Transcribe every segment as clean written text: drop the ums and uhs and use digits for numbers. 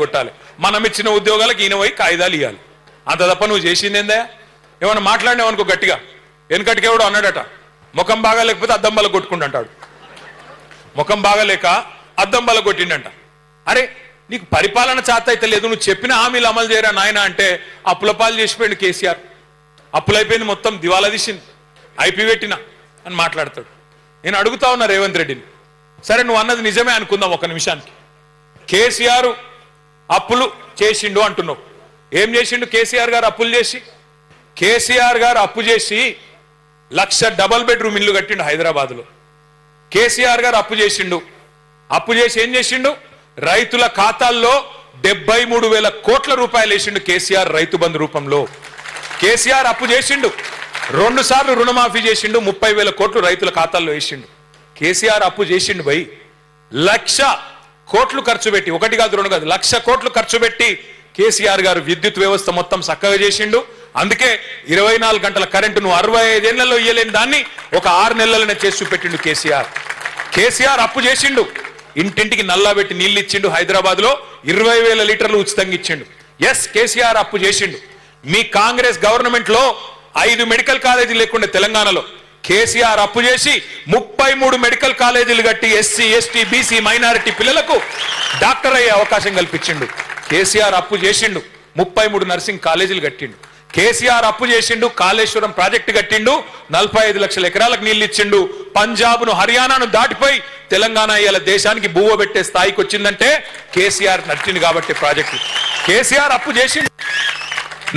కొట్టాలి, మనం ఇచ్చిన ఉద్యోగాలకు ఈయన పోయి కాయిదాలు ఇవ్వాలి. అంత తప్ప నువ్వు చేసిందేందా? ఏమన్నా మాట్లాడినావనుకో గట్టిగా, వెనకటికెవడో అన్నాడట, ముఖం బాగా లేకపోతే అద్దం బల కొట్టుకుంటాడు. ముఖం బాగాలేక అద్దం బల కొట్టిండంట. అరే నీకు పరిపాలన చేత అయితే లేదు, నువ్వు చెప్పిన హామీలు అమలు చేయరా నాయన అంటే అప్పుల పాలు చేసిపోయింది కేసీఆర్. అప్పులైపోయింది, మొత్తం దివాలా తీసింది, ఐపీ పెట్టిన అని మాట్లాడతాడు. నేను అడుగుతా ఉన్నా రేవంత్ రెడ్డిని, సరే నువ్వు అన్నది నిజమే అనుకుందాం ఒక నిమిషానికి. కేసీఆర్ అప్పులు చేసిండు అంటున్నావు. ఏం చేసిండు కేసీఆర్ గారు అప్పులు చేసి? కేసీఆర్ గారు అప్పు చేసి 1,00,000 డబల్ బెడ్రూమ్ ఇల్లు కట్టిండు హైదరాబాద్లో. కేసీఆర్ గారు అప్పు చేసిండు. అప్పు చేసి ఏం చేసిండు? రైతుల ఖాతాల్లో 73,000 కోట్ల రూపాయలు వేసిండు కేసీఆర్ రైతు బంధు రూపంలో. కేసీఆర్ అప్పు చేసిండు, 2 సార్లు రుణమాఫీ చేసిండు, 30,000 కోట్లు రైతుల ఖాతాల్లో వేసిండు. కేసీఆర్ అప్పు చేసిండు భయ్. 1,00,000 కోట్లు ఖర్చు పెట్టి, 1 కాదు 2 కాదు, 1,00,000 కోట్లు ఖర్చు పెట్టి కేసీఆర్ గారు విద్యుత్ వ్యవస్థ మొత్తం చక్కగా చేసిండు. అందుకే 24 గంటల కరెంటును 65 ఏళ్లలో ఇయ్యలేని దాన్ని ఒక 6 నెలలనే చేసి చూపెట్టిండు కేసీఆర్. కేసీఆర్ అప్పు చేసిండు, ఇంటింటికి నల్లా పెట్టి నీళ్ళు ఇచ్చిండు. హైదరాబాద్ లో 20,000 లీటర్లు ఉచితంగా ఇచ్చిండు. ఎస్, కేసీఆర్ అప్పు చేసిండు. మీ కాంగ్రెస్ గవర్నమెంట్ లో 5 మెడికల్ కాలేజీలు లేకుండా తెలంగాణలో కేసీఆర్ అప్పు చేసి 33 మెడికల్ కాలేజీలు కట్టి ఎస్సీ, ఎస్టీ, బీసీ, మైనారిటీ పిల్లలకు డాక్టర్ అయ్యే అవకాశం కల్పించిండు. కేసీఆర్ అప్పు చేసిండు, 33 నర్సింగ్ కాలేజీలు కట్టిండు. కేసీఆర్ అప్పు చేసిండు, కాళేశ్వరం ప్రాజెక్టు కట్టిండు, 45 లక్షల ఎకరాలకు నీళ్లు ఇచ్చిండు. పంజాబ్ ను, హర్యానాను దాటిపోయి తెలంగాణ ఇవాళ దేశానికి బువ్వ పెట్టే స్థాయికి వచ్చిందంటే కేసీఆర్ నచ్చింది కాబట్టి ప్రాజెక్టు. కేసీఆర్ అప్పు చేసిండు,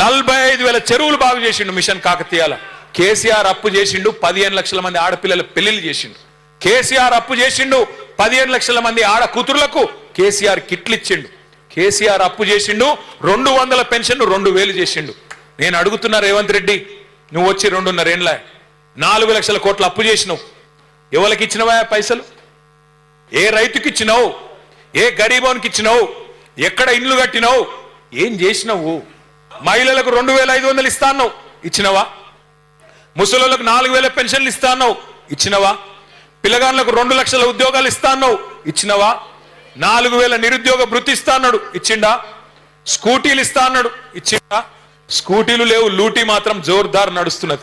45,000 చెరువులు బాగు చేసిండు మిషన్ కాకతీయాల. కేసీఆర్ అప్పు చేసిండు, 15 లక్షల మంది ఆడపిల్లల పెళ్లిళ్ళు చేసిండు. కేసీఆర్ అప్పు చేసిండు, 15 లక్షల మంది ఆడ కూతురులకు కేసీఆర్ కిట్లు ఇచ్చిండు. కేసీఆర్ అప్పు చేసిండు, 200 పెన్షన్ 2,000 చేసిండు. నేను అడుగుతున్నా రేవంత్ రెడ్డి, నువ్వు వచ్చి 2.5 ఏళ్ళ 4 లక్షల కోట్ల అప్పు చేసినావు. ఎవరికి ఇచ్చినవా పైసలు? ఏ రైతుకి ఇచ్చినావు? ఏ గరీబోనికి ఇచ్చినావు? ఎక్కడ ఇండ్లు కట్టినావు? ఏం చేసినావు? మహిళలకు 2,500 ఇస్తా అన్నావు, ఇచ్చినవా? ముసలోళ్ళకు 4,000 పెన్షన్లు ఇస్తా అన్నావు, ఇచ్చినవా? పిల్లగాళ్ళకు 2 లక్షల ఉద్యోగాలు ఇస్తా అన్నావు, ఇచ్చినవా? 4,000 నిరుద్యోగ భృతి ఇస్తా అన్నాడు, ఇచ్చిండా? స్కూటీలు ఇస్తా అన్నాడు, ఇచ్చిండా? స్కూటీలు లేవు, లూటీ మాత్రం జోర్దార్ నడుస్తున్నది.